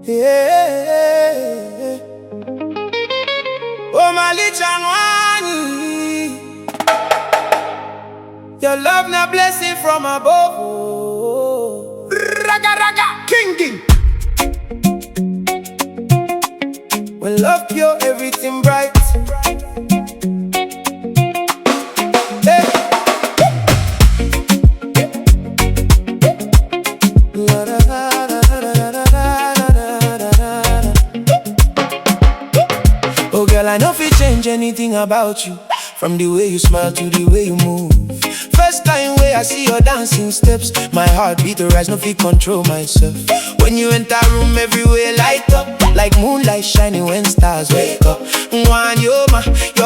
Yeah. Oh my little one, your love na blessing from above. Oh. Raga raga, king. When love pure, everything bright. Oh girl, I know if it change anything about you, from the way you smile to the way you move. First time way I see your dancing steps, my heart beat the rise, no fit control myself. When you enter room, everywhere light up, like moonlight shining when stars wake up. One your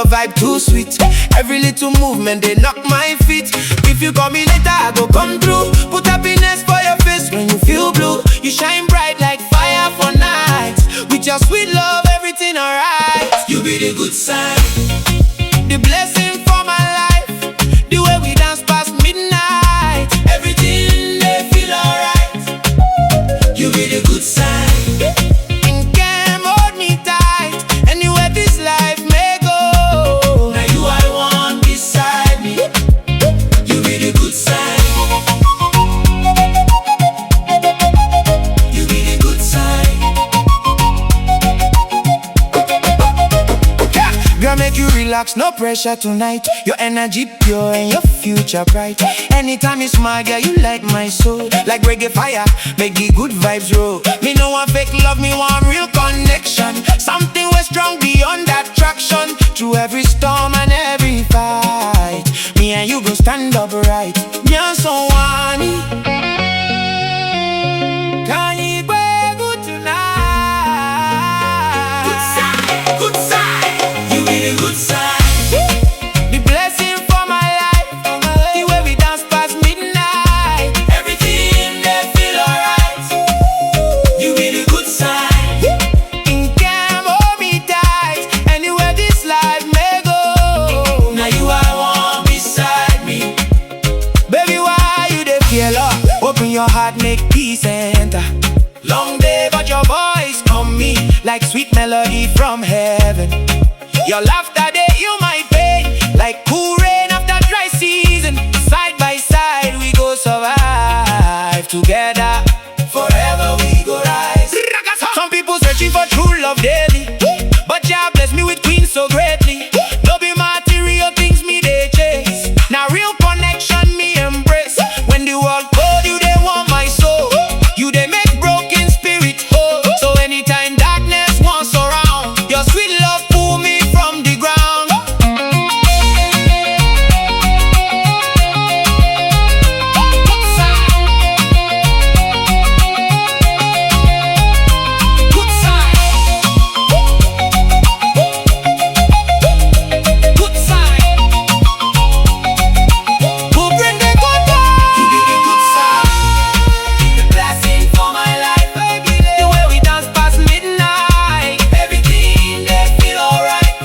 vibe too sweet. Every little movement they knock my feet. If you call me later, I go come through. Put happiness for your face when you feel blue. You shine bright like fire for nights. With your sweet love, everything alright. You be the good sign, the blessing for my life. The way we dance past midnight, everything they feel alright. You be the good sign, and can hold me tight anywhere this life may go. Now you I want beside me. You be the good sign. You be the good sign. Girl, make you relax, no pressure tonight. Your energy pure and your future bright. Anytime you smile, girl, you light my soul. Like reggae fire, make the good vibes roll. Me no want fake love, me want real connection. Something was strong beyond attraction. Through every storm and every fight, me and you go stand up right. Yeah, so one. Can you be good tonight? Good side, good side. You be the good side. The blessing for my life. The way we dance past midnight, everything they feel alright. You be the good side. And can hold me tight anywhere this life may go. Now you I want beside me. Baby, why you dey feel up? Open your heart, make peace enter. Long day, but your voice come me like sweet melody from heaven. Your laughter they heal my pain, like cool rain after dry season. Side by side we go survive together. Forever we go rise. Some people searching for true love daily, but Jah bless me with queen so greatly. No be material things me they chase. Now real connection me embrace. When the world cold, you they want my soul. You they make broken spirit whole. So anytime darkness wants around, your sweet love pull me from the ground. Good side. Good side. Good side. Who bring the good vibes? You be the good side. The blessing for my life, baby. The way we dance past midnight, everything they feel alright.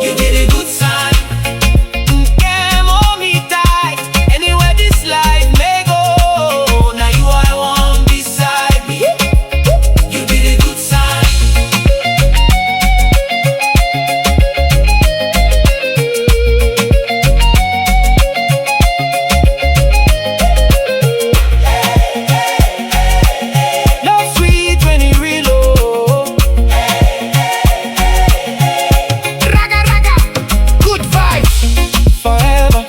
You be the good sign. Can hold me tight anywhere this life may go. Now you I want beside me. You be the good sign. Love sweet when it real low. Raga raga, good vibes forever.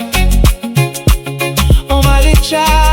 Oh my little child.